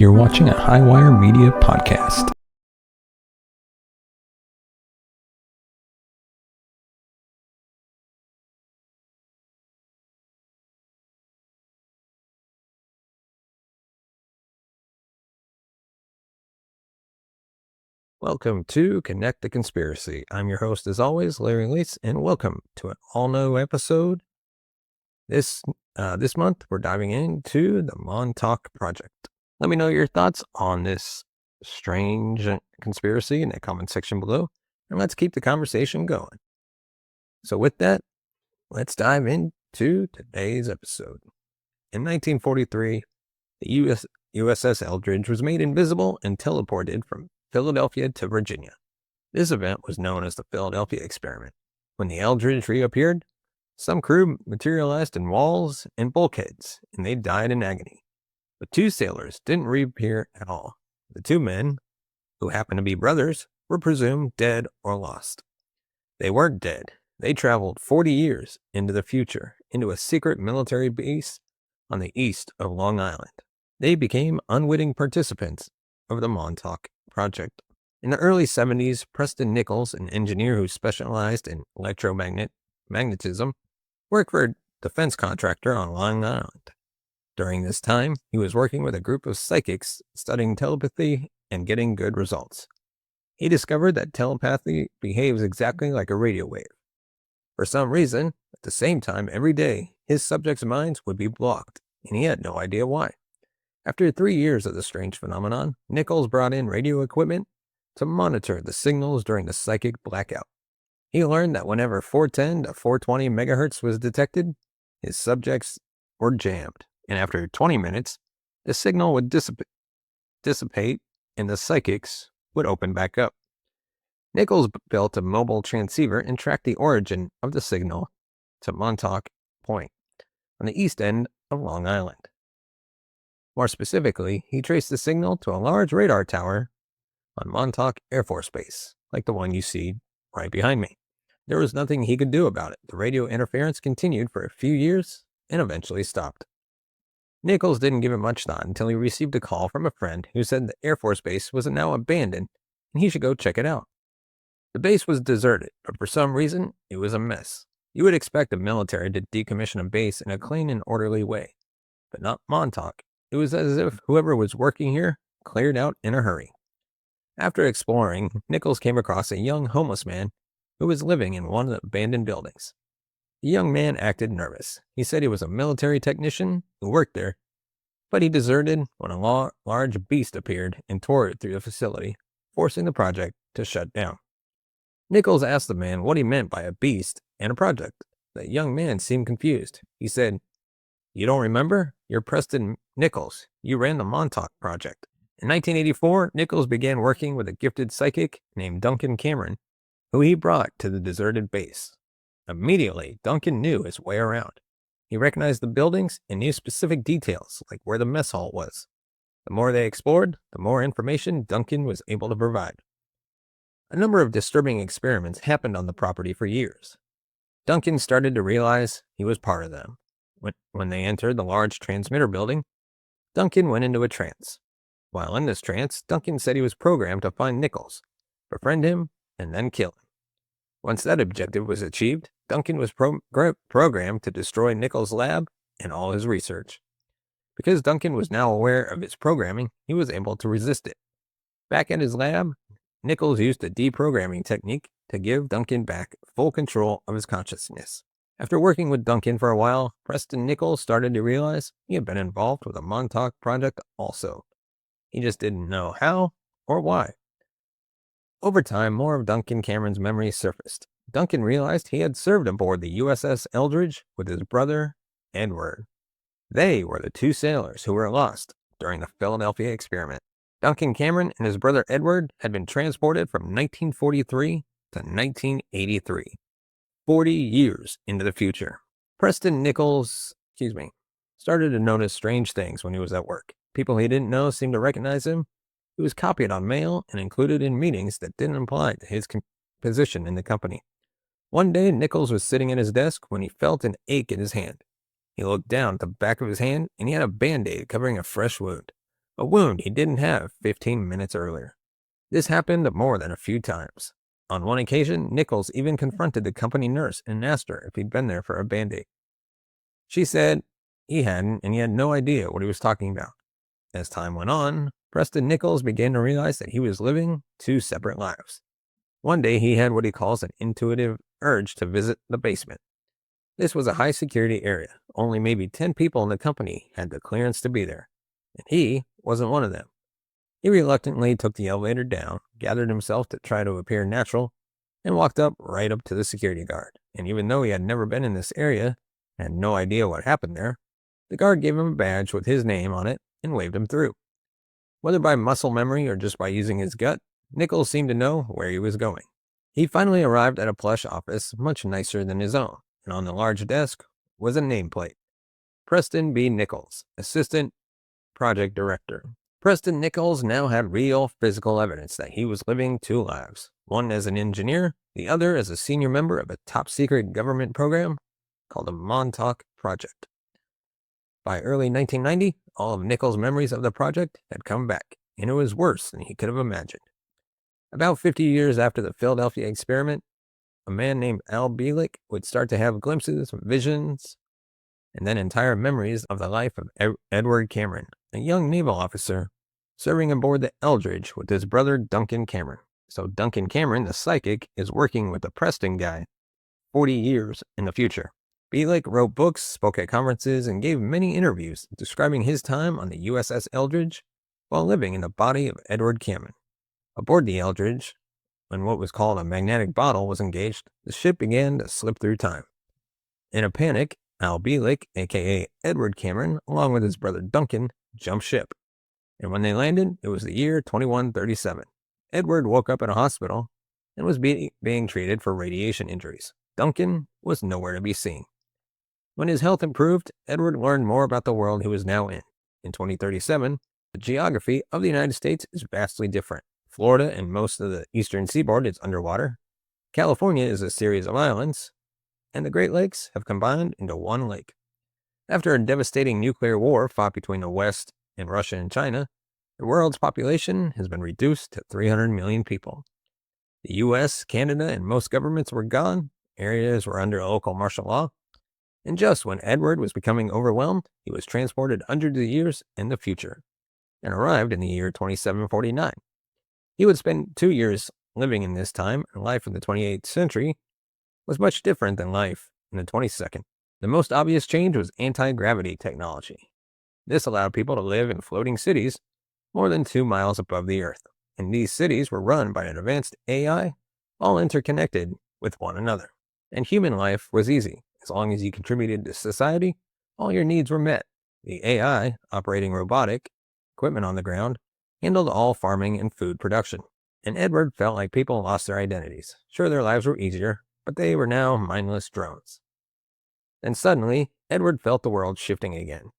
You're watching a Highwire Media podcast. Welcome to Connect the Conspiracy. I'm your host, as always, Larry Leitz, and welcome to an all-new episode. This month, we're diving into the Montauk Project. Let me know your thoughts on this strange conspiracy in the comment section below, and let's keep the conversation going. So with that, let's dive into today's episode. In 1943, the USS Eldridge was made invisible and teleported from Philadelphia to Virginia. This event was known as the Philadelphia Experiment. When the Eldridge reappeared, some crew materialized in walls and bulkheads, and they died in agony. But two sailors didn't reappear at all. The two men, who happened to be brothers, were presumed dead or lost. They weren't dead. They traveled 40 years into the future, into a secret military base on the east of Long Island. They became unwitting participants of the Montauk Project. In the early 70s, Preston Nichols, an engineer who specialized in electromagnetism, worked for a defense contractor on Long Island. During this time, he was working with a group of psychics studying telepathy and getting good results. He discovered that telepathy behaves exactly like a radio wave. For some reason, at the same time every day, his subjects' minds would be blocked, and he had no idea why. After 3 years of the strange phenomenon, Nichols brought in radio equipment to monitor the signals during the psychic blackout. He learned that whenever 410 to 420 megahertz was detected, his subjects were jammed, and after 20 minutes, the signal would dissipate and the psychics would open back up. Nichols built a mobile transceiver and tracked the origin of the signal to Montauk Point on the east end of Long Island. More specifically, he traced the signal to a large radar tower on Montauk Air Force Base, like the one you see right behind me. There was nothing he could do about it. The radio interference continued for a few years and eventually stopped. Nichols didn't give it much thought until he received a call from a friend who said the Air Force Base was now abandoned and he should go check it out. The base was deserted, but for some reason, it was a mess. You would expect the military to decommission a base in a clean and orderly way, but not Montauk. It was as if whoever was working here cleared out in a hurry. After exploring, Nichols came across a young homeless man who was living in one of the abandoned buildings. The young man acted nervous. He said he was a military technician who worked there, but he deserted when a large beast appeared and tore through the facility, forcing the project to shut down. Nichols asked the man what he meant by a beast and a project. The young man seemed confused. He said, "You don't remember? You're Preston Nichols. You ran the Montauk Project." In 1984, Nichols began working with a gifted psychic named Duncan Cameron, who he brought to the deserted base. Immediately, Duncan knew his way around. He recognized the buildings and knew specific details, like where the mess hall was. The more they explored, the more information Duncan was able to provide. A number of disturbing experiments happened on the property for years. Duncan started to realize he was part of them. When they entered the large transmitter building, Duncan went into a trance. While in this trance, Duncan said he was programmed to find Nichols, befriend him, and then kill him. Once that objective was achieved, Duncan was programmed to destroy Nichols' lab and all his research. Because Duncan was now aware of his programming, he was able to resist it. Back at his lab, Nichols used a deprogramming technique to give Duncan back full control of his consciousness. After working with Duncan for a while, Preston Nichols started to realize he had been involved with the Montauk Project also. He just didn't know how or why. Over time, more of Duncan Cameron's memories surfaced. Duncan realized he had served aboard the USS Eldridge with his brother, Edward. They were the two sailors who were lost during the Philadelphia Experiment. Duncan Cameron and his brother Edward had been transported from 1943 to 1983, 40 years into the future. Preston Nichols, started to notice strange things when he was at work. People he didn't know seemed to recognize him. He was copied on mail and included in meetings that didn't apply to his position in the company. One day, Nichols was sitting at his desk when he felt an ache in his hand. He looked down at the back of his hand and he had a Band-Aid covering a fresh wound. a wound he didn't have 15 minutes earlier. This happened more than a few times. On one occasion, Nichols even confronted the company nurse and asked her if he'd been there for a Band-Aid. She said he hadn't, and he had no idea what he was talking about. As time went on, Preston Nichols began to realize that he was living two separate lives. One day, he had what he calls an intuitive urge to visit the basement. This was a high-security area. Only maybe 10 people in the company had the clearance to be there, and he wasn't one of them. He reluctantly took the elevator down, gathered himself to try to appear natural, and walked right up to the security guard. And even though he had never been in this area, and had no idea what happened there, the guard gave him a badge with his name on it and waved him through. Whether by muscle memory or just by using his gut, Nichols seemed to know where he was going. He finally arrived at a plush office much nicer than his own, and on the large desk was a nameplate. Preston B. Nichols, Assistant Project Director. Preston Nichols now had real physical evidence that he was living two lives, one as an engineer, the other as a senior member of a top-secret government program called the Montauk Project. By early 1990, all of Nichols' memories of the project had come back, and it was worse than he could have imagined. About 50 years after the Philadelphia experiment, a man named Bielek would start to have glimpses, visions, and then entire memories of the life of Edward Cameron, a young naval officer serving aboard the Eldridge with his brother Duncan Cameron. So Duncan Cameron, the psychic, is working with the Preston guy 40 years in the future. Bielek wrote books, spoke at conferences, and gave many interviews describing his time on the USS Eldridge while living in the body of Edward Cameron. Aboard the Eldridge, when what was called a magnetic bottle was engaged, the ship began to slip through time. In a panic, Bielek, aka Edward Cameron, along with his brother Duncan, jumped ship. And when they landed, it was the year 2137. Edward woke up in a hospital and was being treated for radiation injuries. Duncan was nowhere to be seen. When his health improved, Edward learned more about the world he was now in. In 2037, the geography of the United States is vastly different. Florida and most of the eastern seaboard is underwater. California is a series of islands, and the Great Lakes have combined into one lake. After a devastating nuclear war fought between the West and Russia and China, the world's population has been reduced to 300 million people. The US, Canada, and most governments were gone. Areas were under local martial law. And just when Edward was becoming overwhelmed, he was transported hundreds of years in the future and arrived in the year 2749. He would spend 2 years living in this time, and life in the 28th century was much different than life in the 22nd. The most obvious change was anti-gravity technology. This allowed people to live in floating cities more than 2 miles above the Earth, and these cities were run by an advanced AI, all interconnected with one another. And human life was easy. As long as you contributed to society, all your needs were met. The AI, operating robotic equipment on the ground, handled all farming and food production. And Edward felt like people lost their identities. Sure, their lives were easier, but they were now mindless drones. Then suddenly, Edward felt the world shifting again.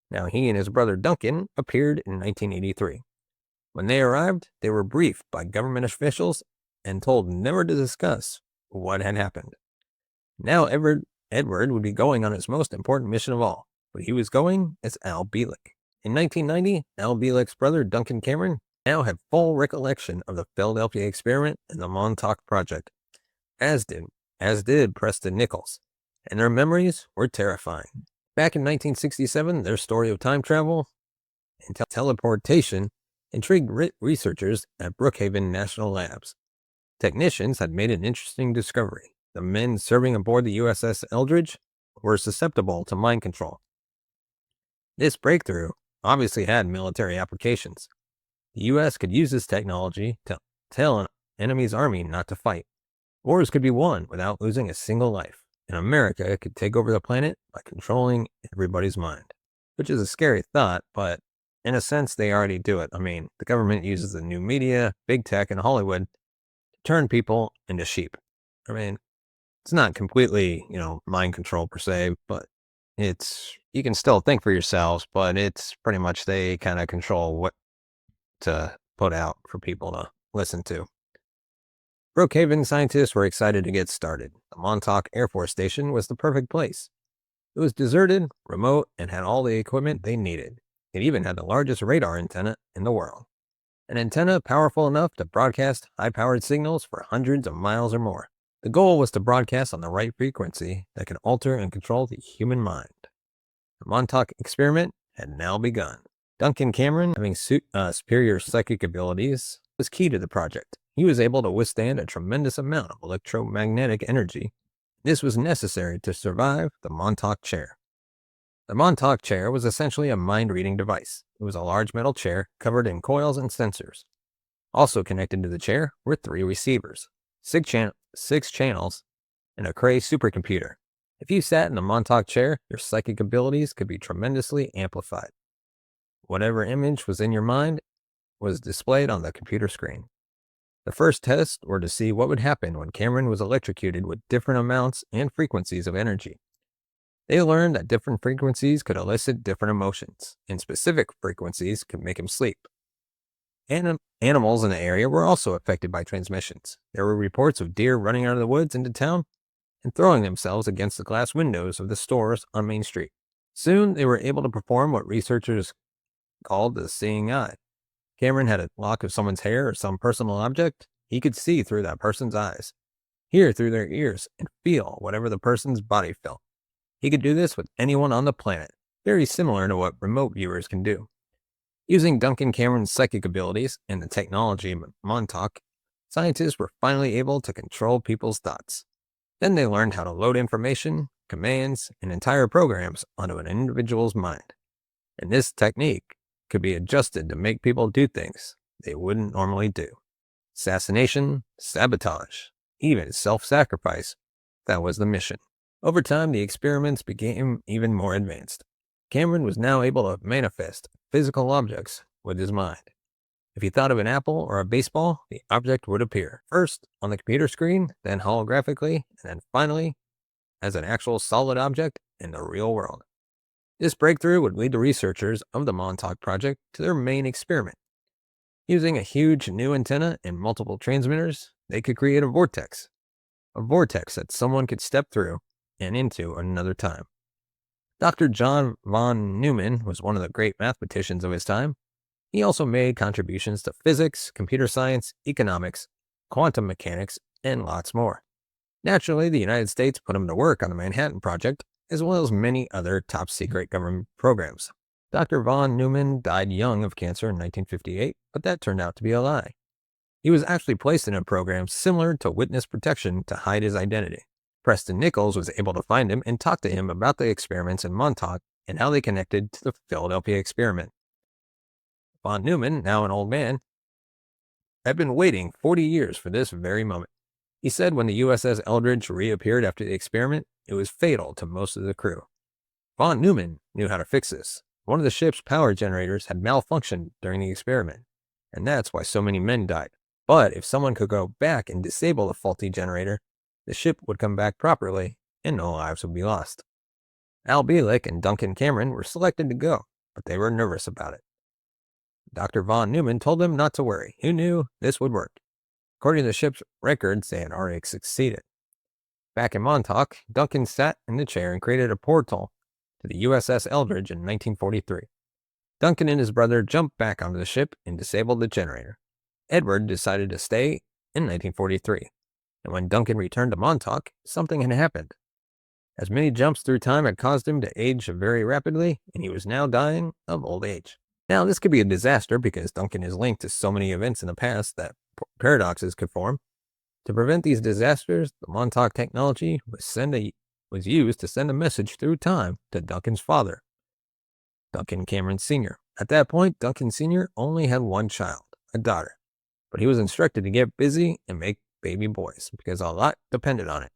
Now he and his brother Duncan appeared in 1983. When they arrived, they were briefed by government officials and told never to discuss what had happened. Now Edward would be going on his most important mission of all, but he was going as Bielek. In 1990, Bielek's brother Duncan Cameron now had full recollection of the Philadelphia experiment and the Montauk Project, as did Preston Nichols, and their memories were terrifying. Back in 1967, their story of time travel and teleportation intrigued researchers at Brookhaven National Labs. Technicians had made an interesting discovery. The men serving aboard the USS Eldridge were susceptible to mind control. This breakthrough obviously had military applications. The U.S. could use this technology to tell an enemy's army not to fight. Wars could be won without losing a single life, and America could take over the planet by controlling everybody's mind, which is a scary thought, but in a sense, they already do it. I mean, the government uses the new media, big tech, and Hollywood to turn people into sheep. I mean, it's not completely, mind control per se, but you can still think for yourselves, but it's pretty much they kind of control what to put out for people to listen to. Brookhaven scientists were excited to get started. The Montauk Air Force Station was the perfect place. It was deserted, remote, and had all the equipment they needed. It even had the largest radar antenna in the world. An antenna powerful enough to broadcast high-powered signals for hundreds of miles or more. The goal was to broadcast on the right frequency that could alter and control the human mind. The Montauk experiment had now begun. Duncan Cameron, having superior psychic abilities, was key to the project. He was able to withstand a tremendous amount of electromagnetic energy. This was necessary to survive the Montauk Chair. The Montauk Chair was essentially a mind-reading device. It was a large metal chair covered in coils and sensors. Also connected to the chair were 3 receivers, 6 channels, and a Cray supercomputer. If you sat in the Montauk Chair, your psychic abilities could be tremendously amplified. Whatever image was in your mind was displayed on the computer screen. The first tests were to see what would happen when Cameron was electrocuted with different amounts and frequencies of energy. They learned that different frequencies could elicit different emotions, and specific frequencies could make him sleep. Animals in the area were also affected by transmissions. There were reports of deer running out of the woods into town and throwing themselves against the glass windows of the stores on Main Street. Soon, they were able to perform what researchers called the seeing eye. Cameron had a lock of someone's hair or some personal object. He could see through that person's eyes, hear through their ears, and feel whatever the person's body felt. He could do this with anyone on the planet, very similar to what remote viewers can do. Using Duncan Cameron's psychic abilities and the technology of Montauk, scientists were finally able to control people's thoughts. Then they learned how to load information, commands, and entire programs onto an individual's mind. And this technique could be adjusted to make people do things they wouldn't normally do. Assassination, sabotage, even self-sacrifice. That was the mission. Over time, the experiments became even more advanced. Cameron was now able to manifest physical objects with his mind. If he thought of an apple or a baseball, the object would appear, first on the computer screen, then holographically, and then finally as an actual solid object in the real world. This breakthrough would lead the researchers of the Montauk Project to their main experiment. Using a huge new antenna and multiple transmitters, they could create a vortex that someone could step through and into another time. Dr. John von Neumann was one of the great mathematicians of his time. He also made contributions to physics, computer science, economics, quantum mechanics, and lots more. Naturally, the United States put him to work on the Manhattan Project, as well as many other top-secret government programs. Dr. von Neumann died young of cancer in 1958, but that turned out to be a lie. He was actually placed in a program similar to witness protection to hide his identity. Preston Nichols was able to find him and talk to him about the experiments in Montauk and how they connected to the Philadelphia experiment. Von Neumann, now an old man, had been waiting 40 years for this very moment. He said when the USS Eldridge reappeared after the experiment, it was fatal to most of the crew. Von Neumann knew how to fix this. One of the ship's power generators had malfunctioned during the experiment, and that's why so many men died. But if someone could go back and disable the faulty generator, the ship would come back properly and no lives would be lost. Al Bielek and Duncan Cameron were selected to go, but they were nervous about it. Dr. von Neumann told them not to worry. He knew this would work. According to the ship's records, they had already succeeded. Back in Montauk, Duncan sat in the chair and created a portal to the USS Eldridge in 1943. Duncan and his brother jumped back onto the ship and disabled the generator. Edward decided to stay in 1943, and when Duncan returned to Montauk, something had happened. As many jumps through time had caused him to age very rapidly, and he was now dying of old age. Now, this could be a disaster because Duncan is linked to so many events in the past that paradoxes could form. To prevent these disasters, the Montauk technology was used to send a message through time to Duncan's father, Duncan Cameron Sr. At that point, Duncan Sr. only had one child, a daughter, but he was instructed to get busy and make baby boys because a lot depended on it.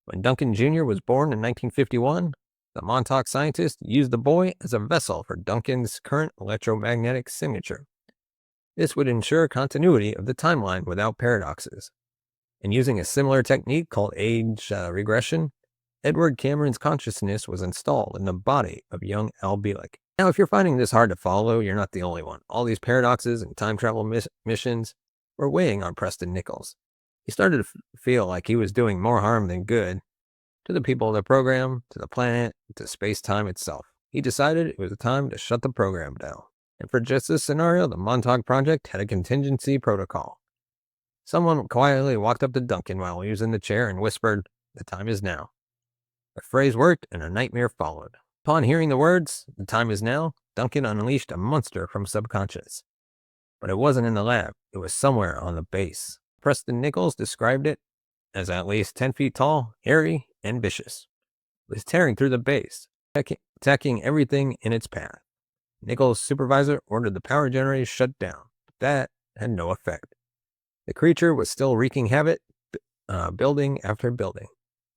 When Duncan Jr. was born in 1951, the Montauk scientists used the boy as a vessel for Duncan's current electromagnetic signature. This would ensure continuity of the timeline without paradoxes. And using a similar technique called age regression, Edward Cameron's consciousness was installed in the body of young Al Bielek. Now, if you're finding this hard to follow, you're not the only one. All these paradoxes and time travel missions were weighing on Preston Nichols. He started to feel like he was doing more harm than good to the people of the program, to the planet, to space-time itself. he decided it was time to shut the program down. And for just this scenario, the Montauk Project had a contingency protocol. Someone quietly walked up to Duncan while he was in the chair and whispered, "The time is now." The phrase worked, and a nightmare followed. Upon hearing the words, "The time is now," Duncan unleashed a monster from subconscious. But it wasn't in the lab. It was somewhere on the base. Preston Nichols described it as at least 10 feet tall, hairy, and vicious. It was tearing through the base, attacking everything in its path. Nichols' supervisor ordered the power generators shut down, but that had no effect. The creature was still wreaking havoc, building after building.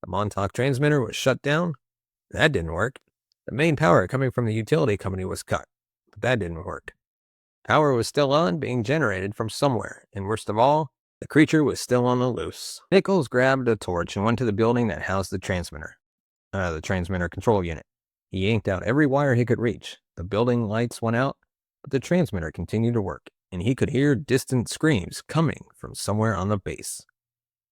The Montauk transmitter was shut down. That didn't work. The main power coming from the utility company was cut, but that didn't work. Power was still on, being generated from somewhere, and worst of all, the creature was still on the loose. Nichols grabbed a torch and went to the building that housed the transmitter control unit. He yanked out every wire he could reach. The building lights went out, but the transmitter continued to work, and he could hear distant screams coming from somewhere on the base.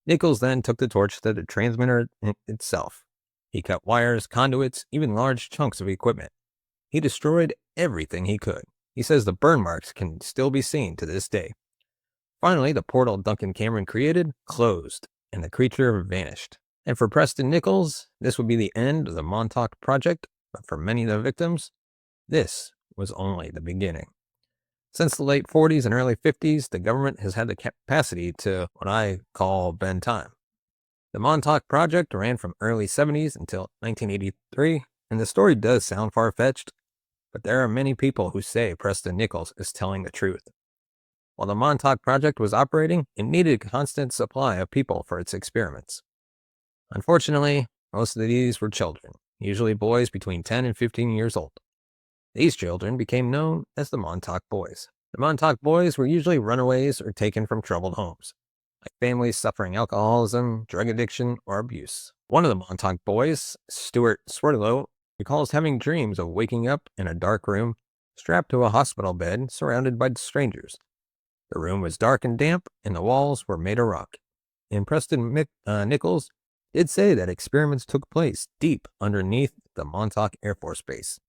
Nichols then took the torch to the transmitter itself. He cut wires, conduits, even large chunks of equipment. He destroyed everything he could. He says the burn marks can still be seen to this day. Finally, the portal Duncan Cameron created closed, and the creature vanished. And for Preston Nichols, this would be the end of the Montauk Project, but for many of the victims, this was only the beginning. Since the late 40s and early 50s, the government has had the capacity to what I call bend time. The Montauk Project ran from early 70s until 1983, and the story does sound far-fetched, but there are many people who say Preston Nichols is telling the truth. While the Montauk Project was operating, it needed a constant supply of people for its experiments. Unfortunately, most of these were children, usually boys between 10 and 15 years old. These children became known as the Montauk Boys. The Montauk Boys were usually runaways or taken from troubled homes, like families suffering alcoholism, drug addiction, or abuse. One of the Montauk Boys, Stuart Swerdlow, recalls having dreams of waking up in a dark room, strapped to a hospital bed, surrounded by strangers. The room was dark and damp, and the walls were made of rock. And Preston Nichols did say that experiments took place deep underneath the Montauk Air Force Base.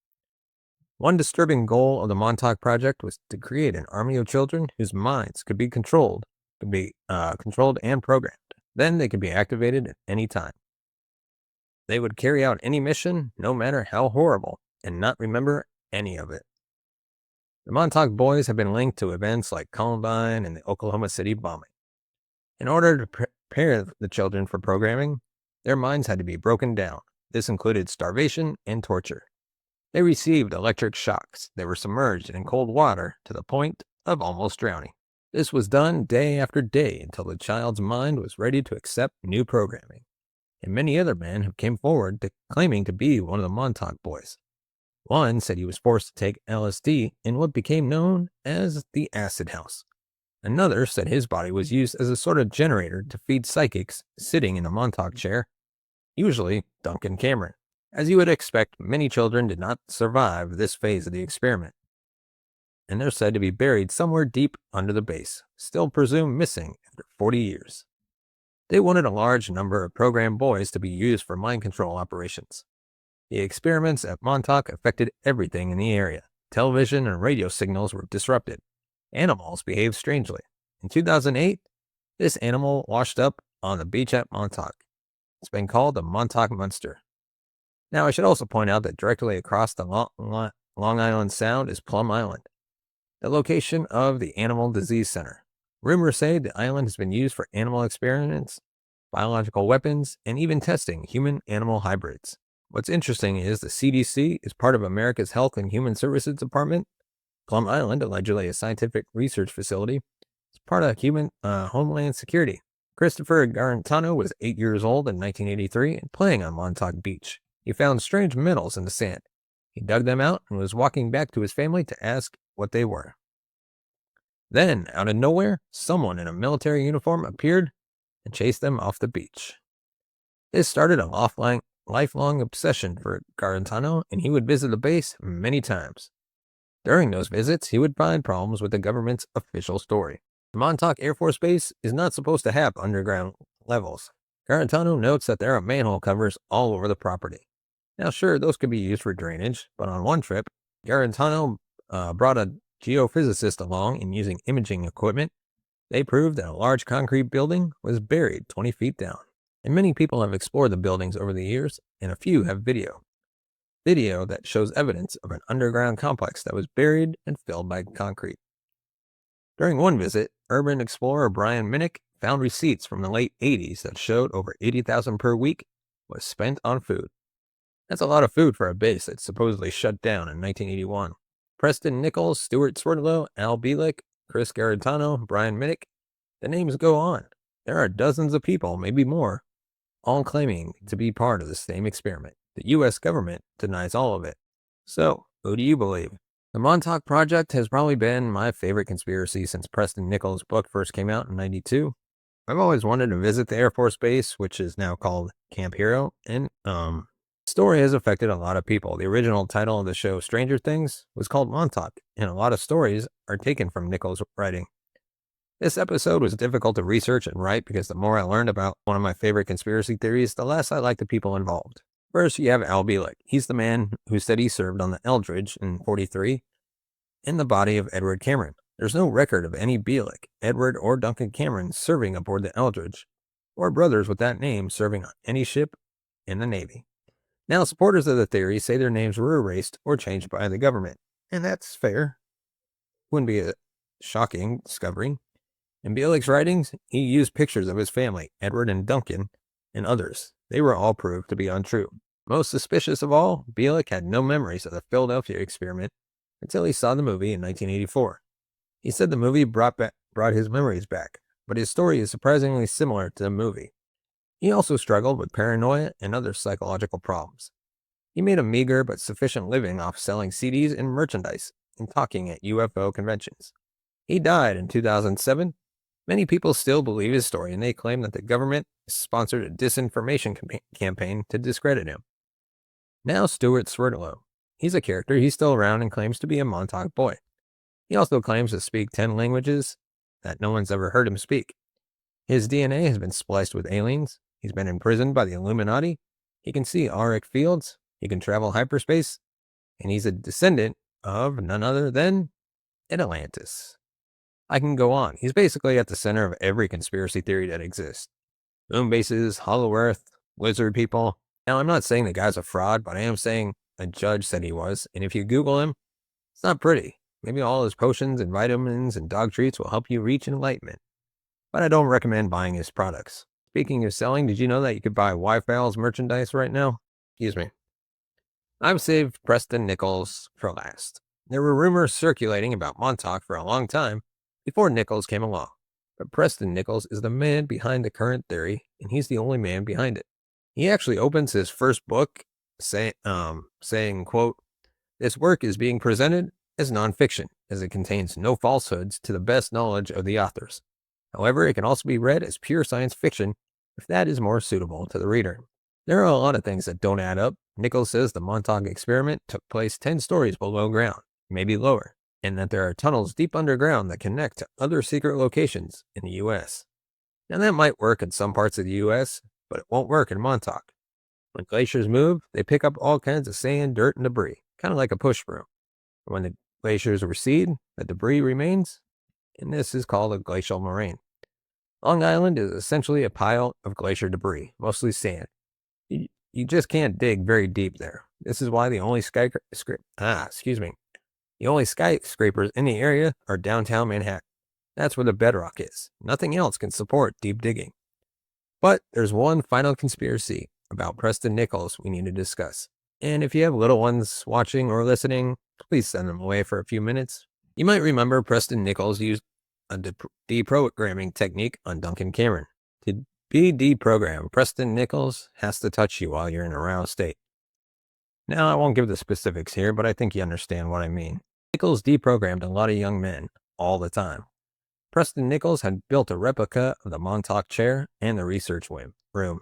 One disturbing goal of the Montauk Project was to create an army of children whose minds could be controlled and programmed. Then they could be activated at any time. They would carry out any mission, no matter how horrible, and not remember any of it. The Montauk Boys have been linked to events like Columbine and the Oklahoma City bombing. In order to prepare the children for programming, their minds had to be broken down. This included starvation and torture. They received electric shocks. They were submerged in cold water to the point of almost drowning. This was done day after day until the child's mind was ready to accept new programming. And many other men have came forward claiming to be one of the Montauk Boys. One said he was forced to take LSD in what became known as the acid house. Another said his body was used as a sort of generator to feed psychics sitting in the Montauk Chair, usually Duncan Cameron. As you would expect, many children did not survive this phase of the experiment, and they're said to be buried somewhere deep under the base, still presumed missing after 40 years. They wanted a large number of programmed boys to be used for mind control operations. The experiments at Montauk affected everything in the area. Television and radio signals were disrupted. Animals behaved strangely. In 2008, this animal washed up on the beach at Montauk. It's been called the Montauk Monster. Now, I should also point out that directly across the Long Island Sound is Plum Island, the location of the Animal Disease Center. Rumors say the island has been used for animal experiments, biological weapons, and even testing human-animal hybrids. What's interesting is the CDC is part of America's Health and Human Services Department. Plum Island, allegedly a scientific research facility, is part of Homeland Security. Christopher Garantano was 8 years old in 1983 and playing on Montauk Beach. He found strange metals in the sand. He dug them out and was walking back to his family to ask what they were. Then, out of nowhere, someone in a military uniform appeared and chased them off the beach. This started a lifelong obsession for Garantano, and he would visit the base many times. During those visits, he would find problems with the government's official story. The Montauk Air Force Base is not supposed to have underground levels. Garantano notes that there are manhole covers all over the property. Now, sure, those could be used for drainage, but on one trip, Garantano brought a geophysicist along, and using imaging equipment, they proved that a large concrete building was buried 20 feet down. And many people have explored the buildings over the years, and a few have video that shows evidence of an underground complex that was buried and filled by concrete. During one visit, urban explorer Brian Minnick found receipts from the late 80s that showed over $80,000 per week was spent on food. That's a lot of food for a base that supposedly shut down in 1981. Preston Nichols, Stuart Swerdlow, Al Bielek, Chris Garantano, Brian Minnick, the names go on. There are dozens of people, maybe more, all claiming to be part of the same experiment. The U.S. government denies all of it. So, who do you believe? The Montauk Project has probably been my favorite conspiracy since Preston Nichols' book first came out in '92. I've always wanted to visit the Air Force Base, which is now called Camp Hero, and the story has affected a lot of people. The original title of the show, Stranger Things, was called Montauk, and a lot of stories are taken from Nichols' writing. This episode was difficult to research and write because the more I learned about one of my favorite conspiracy theories, the less I liked the people involved. First, you have Al Bielek. He's the man who said he served on the Eldridge in '43 in the body of Edward Cameron. There's no record of any Bielek, Edward, or Duncan Cameron serving aboard the Eldridge, or brothers with that name serving on any ship in the Navy. Now, supporters of the theory say their names were erased or changed by the government, and that's fair. Wouldn't be a shocking discovery. In Bielek's writings, he used pictures of his family, Edward and Duncan, and others. They were all proved to be untrue. Most suspicious of all, Bielek had no memories of the Philadelphia experiment until he saw the movie in 1984. He said the movie brought his memories back, but his story is surprisingly similar to the movie. He also struggled with paranoia and other psychological problems. He made a meager but sufficient living off selling CDs and merchandise and talking at UFO conventions. He died in 2007. Many people still believe his story, and they claim that the government sponsored a disinformation campaign to discredit him. Now, Stuart Swerdlow. He's a character. He's still around and claims to be a Montauk boy. He also claims to speak 10 languages that no one's ever heard him speak. His DNA has been spliced with aliens. He's been imprisoned by the Illuminati. He can see auric fields. He can travel hyperspace. And he's a descendant of none other than Atlantis. I can go on. He's basically at the center of every conspiracy theory that exists. Moon bases, hollow earth, lizard people. Now, I'm not saying the guy's a fraud, but I am saying a judge said he was. And if you Google him, it's not pretty. Maybe all his potions and vitamins and dog treats will help you reach enlightenment. But I don't recommend buying his products. Speaking of selling, did you know that you could buy Wi-Fi's merchandise right now? Excuse me. I've saved Preston Nichols for last. There were rumors circulating about Montauk for a long time before Nichols came along. But Preston Nichols is the man behind the current theory, and he's the only man behind it. He actually opens his first book saying, quote, "This work is being presented as nonfiction, as it contains no falsehoods to the best knowledge of the authors. However, it can also be read as pure science fiction if that is more suitable to the reader." There are a lot of things that don't add up. Nichols says the Montauk experiment took place 10 stories below ground, maybe lower, and that there are tunnels deep underground that connect to other secret locations in the U.S. Now, that might work in some parts of the U.S., but it won't work in Montauk. When glaciers move, they pick up all kinds of sand, dirt, and debris, kind of like a push broom. When the glaciers recede, the debris remains, and this is called a glacial moraine. Long Island is essentially a pile of glacier debris, mostly sand. You just can't dig very deep there. This is why the only skyscrapers in the area are downtown Manhattan. That's where the bedrock is. Nothing else can support deep digging. But there's one final conspiracy about Preston Nichols we need to discuss. And if you have little ones watching or listening, please send them away for a few minutes. You might remember Preston Nichols used a deprogramming technique on Duncan Cameron. To be deprogrammed, Preston Nichols has to touch you while you're in a aroused state. Now, I won't give the specifics here, but I think you understand what I mean. Nichols deprogrammed a lot of young men all the time. Preston Nichols had built a replica of the Montauk Chair and the research room.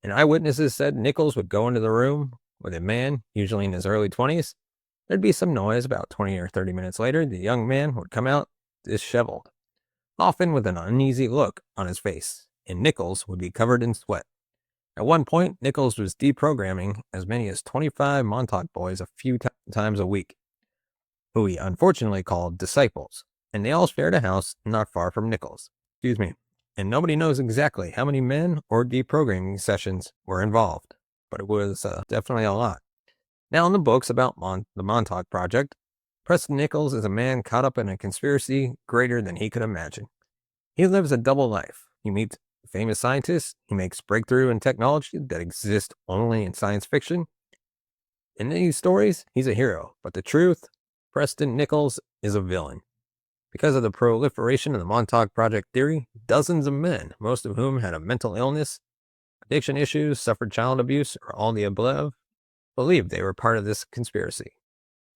And eyewitnesses said Nichols would go into the room with a man, usually in his early 20s. There'd be some noise. About 20 or 30 minutes later, the young man would come out disheveled, often with an uneasy look on his face, and Nichols would be covered in sweat. At one point, Nichols was deprogramming as many as 25 Montauk Boys a few times a week, who he unfortunately called disciples, and they all shared a house not far from Nichols. And nobody knows exactly how many men or deprogramming sessions were involved, but it was definitely a lot. Now, in the books about the Montauk Project, Preston Nichols is a man caught up in a conspiracy greater than he could imagine. He lives a double life. He meets famous scientists, he makes breakthrough in technology that exists only in science fiction. In these stories, he's a hero, but the truth, Preston Nichols is a villain. Because of the proliferation of the Montauk Project theory, dozens of men, most of whom had a mental illness, addiction issues, suffered child abuse, or all the above, believed they were part of this conspiracy.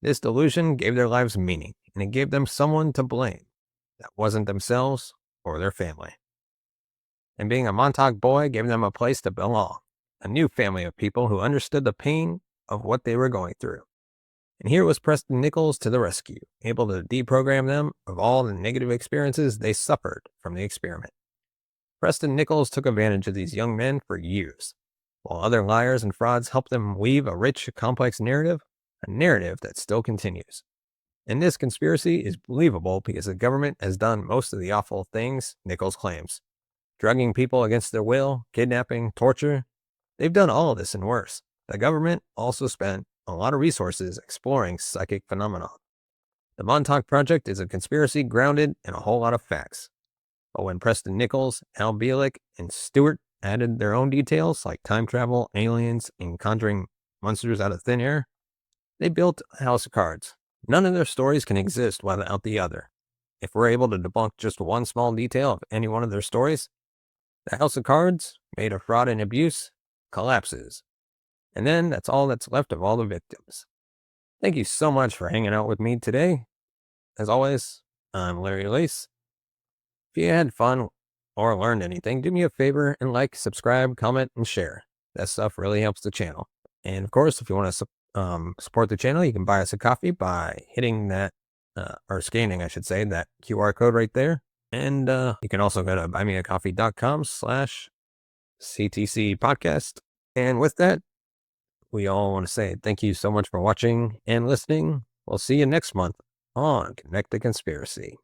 This delusion gave their lives meaning, and it gave them someone to blame that wasn't themselves or their family. And being a Montauk boy gave them a place to belong, a new family of people who understood the pain of what they were going through. And here was Preston Nichols to the rescue, able to deprogram them of all the negative experiences they suffered from the experiment. Preston Nichols took advantage of these young men for years, while other liars and frauds helped them weave a rich, complex narrative, a narrative that still continues. And this conspiracy is believable because the government has done most of the awful things Nichols claims. Drugging people against their will, kidnapping, torture. They've done all of this and worse. The government also spent a lot of resources exploring psychic phenomena. The Montauk Project is a conspiracy grounded in a whole lot of facts. But when Preston Nichols, Al Bielek, and Stewart added their own details like time travel, aliens, and conjuring monsters out of thin air, they built a house of cards. None of their stories can exist without the other. If we're able to debunk just one small detail of any one of their stories, the house of cards, made of fraud and abuse, collapses. And then that's all that's left of all the victims. Thank you so much for hanging out with me today. As always, I'm Larry Lace. If you had fun or learned anything, do me a favor and like, subscribe, comment, and share. That stuff really helps the channel. And of course, if you want to support the channel, you can buy us a coffee by hitting that, or scanning, I should say, that QR code right there. And you can also go to buymeacoffee.com/CTC podcast. And with that, we all want to say thank you so much for watching and listening. We'll see you next month on Connect the Conspiracy.